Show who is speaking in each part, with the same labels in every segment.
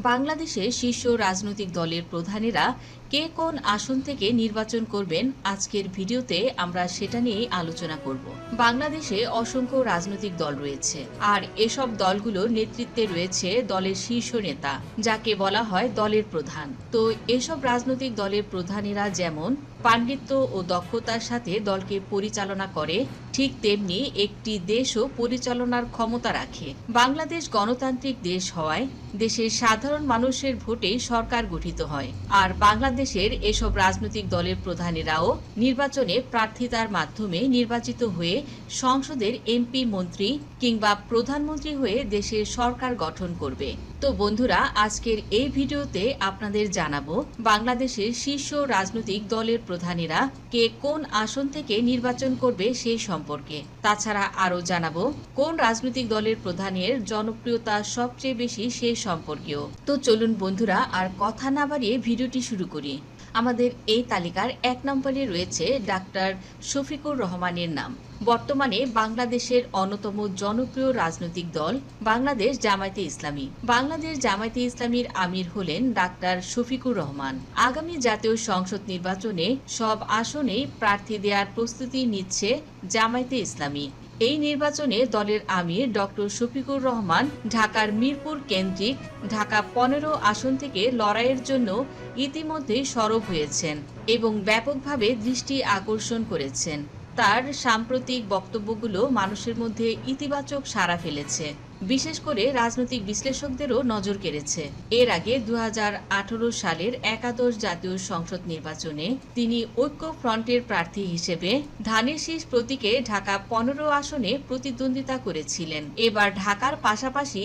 Speaker 1: বাংলাদেশের শীর্ষ রাজনৈতিক দলের প্রধানেরা কে কোন আসন থেকে নির্বাচন করবেন আজকের ভিডিওতে আমরা সেটা নিয়েই আলোচনা করব। বাংলাদেশে অসংখ্য রাজনৈতিক দল রয়েছে আর এসব দলগুলোর নেতৃত্বে রয়েছে দলের শীর্ষ নেতা যাকে বলা হয় দলের প্রধান। তো এসব রাজনৈতিক দলের প্রধানেরা যেমন পাণ্ডিত্য ও দক্ষতার সাথে দলকে পরিচালনা করে, ঠিক তেমনি একটি দেশও পরিচালনার ক্ষমতা রাখে। বাংলাদেশ গণতান্ত্রিক দেশ হওয়ায় দেশের সাধারণ মানুষের ভোটেই সরকার গঠিত হয়, আর বাংলাদেশের এসব রাজনৈতিক দলের প্রধানেরাও নির্বাচনে প্রার্থিতার মাধ্যমে নির্বাচিত হয়ে সংসদের এমপি, মন্ত্রী কিংবা প্রধানমন্ত্রী হয়ে দেশের সরকার গঠন করবে। তো বন্ধুরা, আজকের এই ভিডিওতে আপনাদের জানাবো বাংলাদেশের শীর্ষ রাজনৈতিক দলের প্রধানেরা কে কোন আসন থেকে নির্বাচন করবে সেই সম্পর্কে। তাছাড়া আরও জানাবো কোন রাজনৈতিক দলের প্রধানের জনপ্রিয়তা সবচেয়ে বেশি সেই সম্পর্কেও। তো চলুন বন্ধুরা, আর কথা না বাড়িয়ে ভিডিওটি শুরু করি। আমাদের এই তালিকার 1 নম্বরে রয়েছে ডাক্তার শফিকুর রহমানের নাম। বর্তমানে বাংলাদেশের অন্যতম জনপ্রিয় রাজনৈতিক দল বাংলাদেশ জামায়াতে ইসলামী। বাংলাদেশ জামায়াতে ইসলামীর আমির হলেন ডাক্তার শফিকুর রহমান। আগামী জাতীয় সংসদ নির্বাচনে সব আসনেই প্রার্থী দেওয়ার প্রস্তুতি নিচ্ছে জামায়াতে ইসলামী। এই নির্বাচনে দলের আমির ডক্টর শফিকুর রহমান ঢাকার মিরপুর কেন্দ্রিক ঢাকা 15 আসন থেকে লড়াইয়ের জন্য ইতিমধ্যেই সরব হয়েছেন এবং ব্যাপকভাবে দৃষ্টি আকর্ষণ করেছেন। তার সাম্প্রতিক বক্তব্যগুলো মানুষের মধ্যে ইতিবাচক সাড়া ফেলেছে, বিশেষ করে রাজনৈতিক বিশ্লেষকদেরও নজর কেড়েছে। এর আগে 2018 সালের একাদশ জাতীয় সংসদ নির্বাচনে তিনি ঐক্য ফ্রন্টের প্রার্থী হিসেবে ধানের শীষ প্রতীকে ঢাকা 15 আসনে প্রতিদ্বন্দ্বিতা করেছিলেন। এবার ঢাকার পাশাপাশি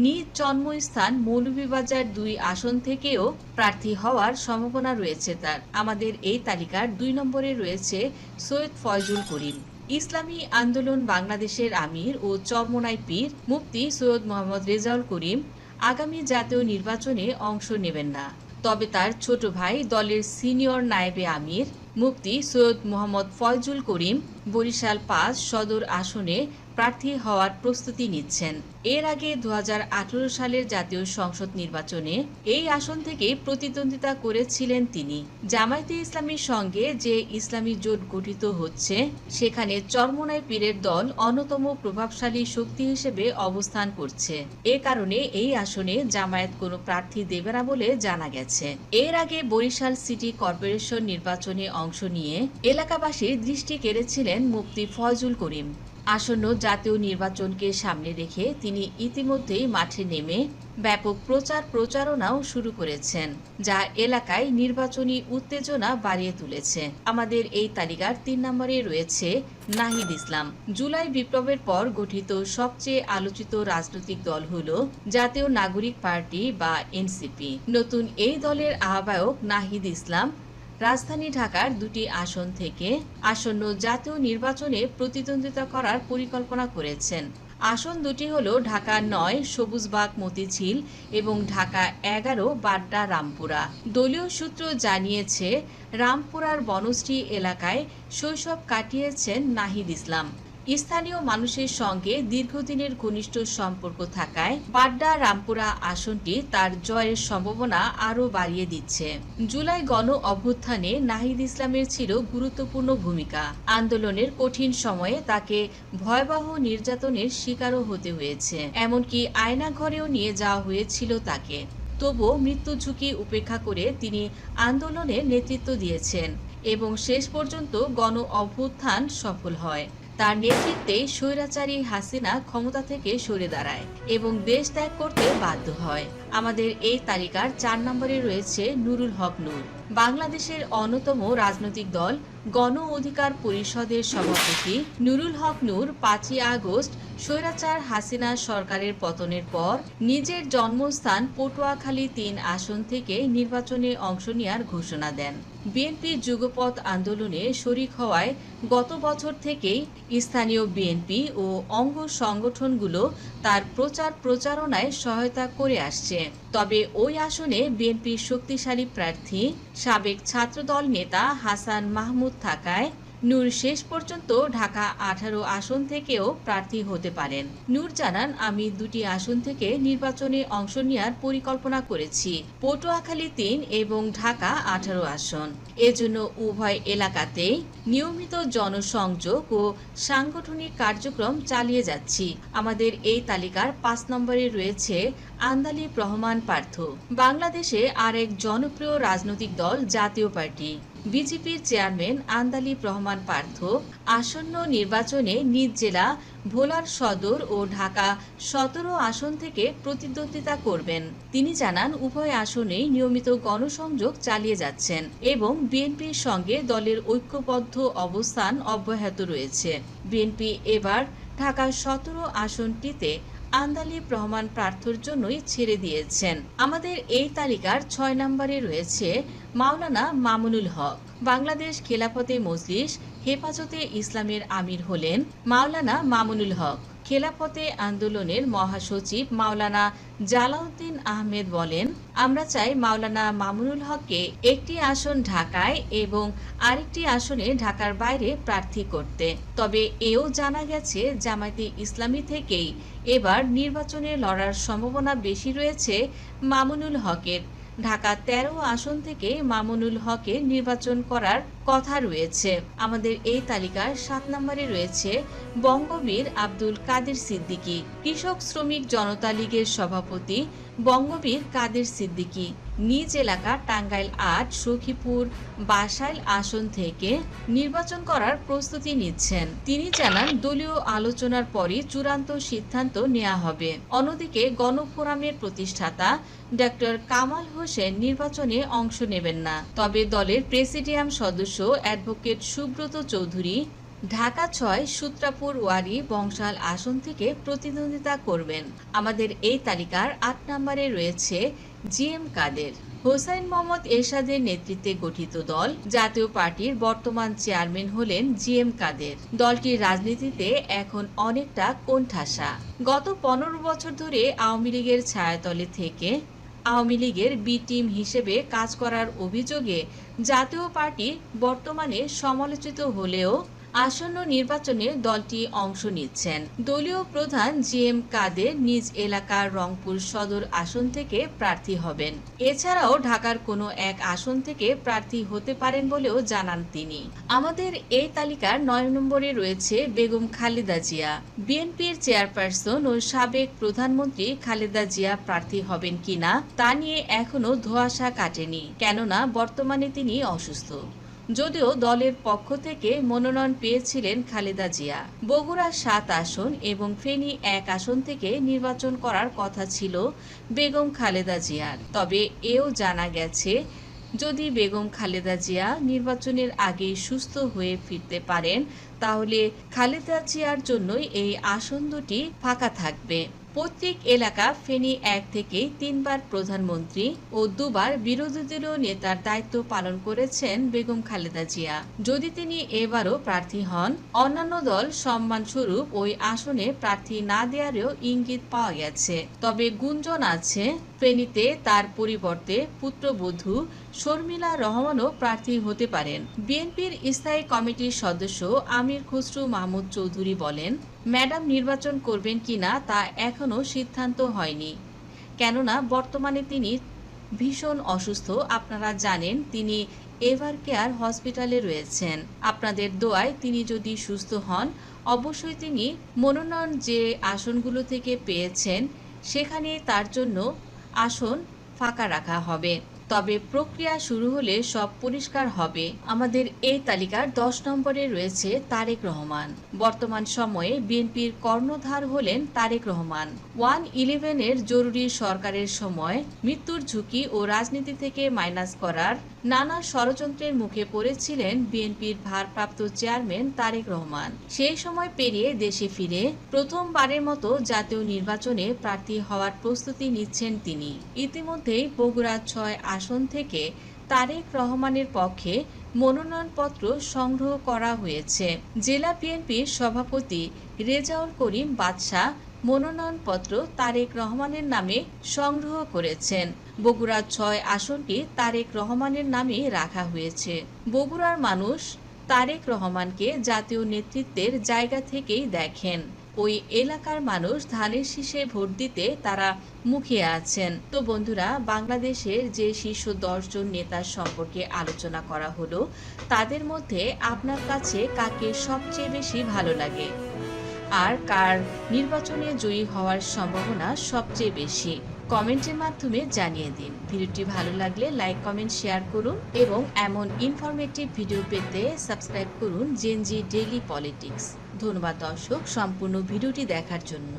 Speaker 1: নিজ জন্মস্থান মৌলভীবাজার 2 আসন থেকেও প্রার্থী হওয়ার সম্ভাবনা রয়েছে তার। আমাদের এই তালিকার 2 নম্বরে রয়েছে সৈয়দ ফয়জুল করিম। ইসলামী আন্দোলন বাংলাদেশের আমির ও চরমোনাই পীর মুফতি সৈয়দ মোহাম্মদ রেজাউল করিম আগামী জাতীয় নির্বাচনে অংশ নেবেন না, তবে তার ছোট ভাই দলের সিনিয়র নায়েবে আমির মুফতি সৈয়দ মোহাম্মদ ফয়জুল করিম বরিশাল 5 সদর আসনে প্রার্থী হওয়ার প্রস্তুতি নিচ্ছেন। এর আগে 2018 সালের জাতীয় সংসদ নির্বাচনে এই আসন থেকে প্রতিদ্বন্দ্বিতা করেছিলেন তিনি। জামায়াতে ইসলামীর সঙ্গে যে ইসলামী জোট গঠিত হচ্ছে সেখানে চরমোনাই পীরের দল অন্যতম প্রভাবশালী শক্তি হিসেবে অবস্থান করছে। এ কারণে এই আসনে জামায়াত কোনো প্রার্থী দেবে না বলে জানা গেছে। এর আগে বরিশাল সিটি কর্পোরেশন নির্বাচনে অংশ নিয়ে এলাকাবাসীর দৃষ্টি কেড়েছিলেন মুফতি ফয়জুল করিম। আসন্ন জাতীয় নির্বাচনকে সামনে রেখে তিনি ইতিমধ্যেই মাঠে নেমে ব্যাপক প্রচারণাও শুরু করেছেন, যা এলাকায় নির্বাচনী উত্তেজনা বাড়িয়ে তুলেছে। আমাদের এই তালিকার 3 নম্বরে রয়েছে নাহিদ ইসলাম। জুলাই বিপ্লবের পর গঠিত সবচেয়ে আলোচিত রাজনৈতিক দল হল জাতীয় নাগরিক পার্টি বা এনসিপি। নতুন এই দলের আহ্বায়ক নাহিদ ইসলাম রাজধানী ঢাকার 2টি আসন থেকে আসন্ন জাতীয় নির্বাচনে প্রতিদ্বন্দ্বিতা করার পরিকল্পনা করেছেন। আসন দুটি হল ঢাকা 9 সবুজবাগ মতিঝিল এবং ঢাকা 11 বাড্ডা রামপুরা। দলীয় সূত্র জানিয়েছে, রামপুরার বনশ্রী এলাকায় শৈশব কাটিয়েছেন নাহিদ ইসলাম। স্থানীয় মানুষের সঙ্গে দীর্ঘদিনের ঘনিষ্ঠ সম্পর্ক থাকায় বাড্ডা রামপুরা আসনটি তার জয়ের সম্ভাবনা আরও বাড়িয়ে দিচ্ছে। জুলাই গণ অভ্যুত্থানে নাহিদ ইসলামের ছিল গুরুত্বপূর্ণ ভূমিকা। আন্দোলনের কঠিন সময়ে তাকে ভয়াবহ নির্যাতনের শিকারও হতে হয়েছে, এমনকি আয়নাঘরেও নিয়ে যাওয়া হয়েছিল তাকে। তবুও মৃত্যু ঝুঁকি উপেক্ষা করে তিনি আন্দোলনের নেতৃত্ব দিয়েছেন এবং শেষ পর্যন্ত গণ অভ্যুত্থান সফল হয়। তার নেতৃত্বে স্বৈরাচারী হাসিনা ক্ষমতা থেকে সরে দাঁড়ায় এবং দেশ ত্যাগ করতে বাধ্য হয়। আমাদের এই তালিকার 4 নম্বরে রয়েছে নুরুল হক নূর। বাংলাদেশের অন্যতম রাজনৈতিক দল গণ অধিকার পরিষদের সভাপতি নুরুল হক নূর 5ই আগস্ট স্বৈরাচার হাসিনা সরকারের পতনের পর নিজের জন্মস্থান পটুয়াখালী 3 আসন থেকে নির্বাচনে অংশ নেওয়ার ঘোষণা দেন। বিএনপি যুগপৎ আন্দোলনে শরিক হওয়ায় গত বছর থেকেই স্থানীয় বিএনপি ও অঙ্গ সংগঠনগুলো তার প্রচারণায় সহায়তা করে আসছে। তবে ওই আসনে বিএনপির শক্তিশালী প্রার্থী সাবেক ছাত্রদল নেতা হাসান মাহমুদ থাকায় নূর শেষ পর্যন্ত ঢাকা 18 আসন থেকেও প্রার্থী হতে পারেন। নূর জানান, আমি দুটি আসন থেকে নির্বাচনে অংশ নেওয়ার পরিকল্পনা করেছি, পটুয়াখালী 3 এবং ঢাকা 18 আসন। এজন্য উভয় এলাকাতেই নিয়মিত জনসংযোগ ও সাংগঠনিক কার্যক্রম চালিয়ে যাচ্ছি। আমাদের এই তালিকার 5 নম্বরে রয়েছে আন্দালিব রহমান পার্থ। বাংলাদেশে আরেক জনপ্রিয় রাজনৈতিক দল জাতীয় পার্টি। বিজেপির চেয়ারম্যান আন্দালিব রহমান পার্থ আসন্ন নির্বাচনে নিজ জেলা ভোলার সদর ও ঢাকা 17 আসন থেকে প্রতিদ্বন্দ্বিতা করবেন। তিনি জানান, উভয় আসনেই নিয়মিত গণসংযোগ চালিয়ে যাচ্ছেন এবং বিএনপির সঙ্গে দলের ঐক্যবদ্ধ অবস্থান অব্যাহত রয়েছে। বিএনপি এবার ঢাকা 17 আসনটিতে আন্দালিব রহমান পার্থর জন্যই ছেড়ে দিয়েছেন। আমাদের এই তালিকার 6 নম্বরে রয়েছে মাওলানা মামুনুল হক। বাংলাদেশ খেলাফতে মজলিস হেফাজতে ইসলামের আমির হলেন মাওলানা মামুনুল হক। খেলাফতে আন্দোলনের মহাসচিব মাওলানা জালাউদ্দিন আহমেদ বলেন, আমরা চাই মাওলানা মামুনুল হককে একটি আসন ঢাকায় এবং আরেকটি আসনে ঢাকার বাইরে প্রার্থী করতে। তবে এও জানা গেছে জামায়াতে ইসলামী থেকেই এবার নির্বাচনে লড়ার সম্ভাবনা বেশি রয়েছে মামুনুল হকের। ঢাকা 13 আসন থেকে মামুনুল হকের নির্বাচন করার কথা রয়েছে। আমাদের এই তালিকার 7 নম্বরে রয়েছে বঙ্গবীর আব্দুল কাদের সিদ্দিকী। কৃষক শ্রমিক জনতা লীগের সভাপতি বঙ্গবীর কাদের সিদ্দিকী নিজ এলাকা টাঙ্গাইল 8 সখীপুর বাসাইল আসন থেকে নির্বাচন করার প্রস্তুতি নিচ্ছেন। তিনি জানান, দলীয় আলোচনার পরই চূড়ান্ত সিদ্ধান্ত নেওয়া হবে। অন্যদিকে গণফোরামের প্রতিষ্ঠাতা ডক্টর কামাল হোসেন নির্বাচনে অংশ নেবেন না, তবে দলের প্রেসিডিয়াম সদস্য অ্যাডভোকেট সুব্রত চৌধুরী ঢাকা 6 সূত্রাপুর ওয়ারী বংশাল আসন থেকে প্রতিদ্বন্দ্বিতা করবেন। আমাদের এই তালিকার 8 নম্বরে রয়েছে জিএম কাদের। হোসাইন মোহাম্মদ এরশাদের নেতৃত্বে গঠিত দল জাতীয় পার্টির বর্তমান চেয়ারম্যান হলেন জিএম কাদের। দলটির রাজনীতিতে এখন অনেকটা কোণঠাসা। গত 15 বছর ধরে আওয়ামী লীগের ছায়াতলে থেকে আওয়ামী লীগের বি টিম হিসেবে কাজ করার অভিযোগে জাতীয় পার্টি বর্তমানে সমালোচিত হলেও আসন্ন নির্বাচনে দলটি অংশ নিচ্ছেন। দলীয় প্রধান জিএম কাদের নিজ এলাকার রংপুর সদর আসন থেকে প্রার্থী হবেন। এছাড়াও ঢাকার কোনো এক আসন থেকে প্রার্থী হতে পারেন বলেও জানান তিনি। আমাদের এই তালিকার 9 নম্বরে রয়েছে বেগম খালেদা জিয়া। বিএনপির চেয়ারপারসন ও সাবেক প্রধানমন্ত্রী খালেদা জিয়া প্রার্থী হবেন কিনা তা নিয়ে এখনো ধোঁয়াশা কাটেনি, কেননা বর্তমানে তিনি অসুস্থ। যদিও দলের পক্ষ থেকে মনোনয়ন পেয়েছিলেন খালেদা জিয়া। বগুড়া 7 আসন এবং ফেনী 1 আসন থেকে নির্বাচন করার কথা ছিল বেগম খালেদা জিয়ার। তবে এও জানা গেছে, যদি বেগম খালেদা জিয়া নির্বাচনের আগে সুস্থ হয়ে ফিরতে পারেন, তাহলে খালেদা জিয়ার জন্যই এই আসন দুটি ফাঁকা থাকবে। পৈতৃক এলাকা ফেনী 1 থেকে 3 বার প্রধানমন্ত্রী ও 2 বার বিরোধী দলীয় নেতার দায়িত্ব পালন করেছেন বেগম খালেদা জিয়া। যদি তিনি এবারও প্রার্থী হন, অন্যান্য দল সম্মানস্বরূপ ওই আসনে প্রার্থী না দেওয়ারও ইঙ্গিত পাওয়া গেছে। তবে গুঞ্জন আছে, ফেনীতে তার পরিবর্তে পুত্রবধূ শর্মিলা রহমানও প্রার্থী হতে পারেন। বিএনপির স্থায়ী কমিটির সদস্য আমির খসরু মাহমুদ চৌধুরী বলেন, ম্যাডাম নির্বাচন করবেন কিনা তা এখনো সিদ্ধান্ত হয়নি, কেননা বর্তমানে তিনি ভীষণ অসুস্থ। আপনারা জানেন তিনি এভার কেয়ার হসপিটালে রয়েছেন। আপনাদের দোয়ায় তিনি যদি সুস্থ হন, অবশ্যই তিনি মনোনয়ন যে আসনগুলো থেকে পেয়েছেন সেখানে তার জন্য আসন ফাঁকা রাখা হবে। তবে প্রক্রিয়া শুরু হলে সব পরিষ্কার হবে। আমাদের এই তালিকার 10 নম্বরে রয়েছে তারেক রহমান। বর্তমান সময়ে বিএনপির কর্ণধার হলেন তারেক রহমান। 1-11-এর জরুরি সরকারের সময় মৃত্যুর ঝুঁকি ও রাজনীতি থেকে মাইনাস করার নানা ষড়যন্ত্রের মুখে পড়েছিলেন বিএনপির ভারপ্রাপ্ত চেয়ারম্যান তারেক রহমান। সেই সময় পেরিয়ে দেশে ফিরে প্রথমবারের মতো জাতীয় নির্বাচনে প্রার্থী হওয়ার প্রস্তুতি নিচ্ছেন তিনি। ইতিমধ্যেই বগুড়া 6 আসন থেকে তারেক রহমানের পক্ষে মনোনয়নপত্র সংগ্রহ করা হয়েছে। জেলা বিএনপির সভাপতি রেজাউল করিম বাদশাহ মনোনয়নপত্র তারেক রহমানের নামে সংগ্রহ করেছেন। বগুড়া 6 আসনটি তারেক রহমানের নামে রাখা হয়েছে। বগুড়ার মানুষ তারেক রহমানকে জাতীয় নেতৃত্বের জায়গা থেকেই দেখেন। ওই এলাকার মানুষ ধানের শীষে ভোট দিতে তারা মুখিয়ে আছেন। তো বন্ধুরা, বাংলাদেশের যে শীর্ষ 10 জন নেতার সম্পর্কে আলোচনা করা হলো, তাদের মধ্যে আপনার কাছে কাকে সবচেয়ে বেশি ভালো লাগে আর কার নির্বাচনে জয়ী হওয়ার সম্ভাবনা সবচেয়ে বেশি? কমেন্টের মাধ্যমে জানিয়ে দিন। ভিডিওটি ভালো লাগলে লাইক, কমেন্ট, শেয়ার করুন এবং এমন ইনফরমেটিভ ভিডিও পেতে সাবস্ক্রাইব করুন জেনজি ডেইলি পলিটিক্স। ধন্যবাদ দর্শক সম্পূর্ণ ভিডিওটি দেখার জন্য।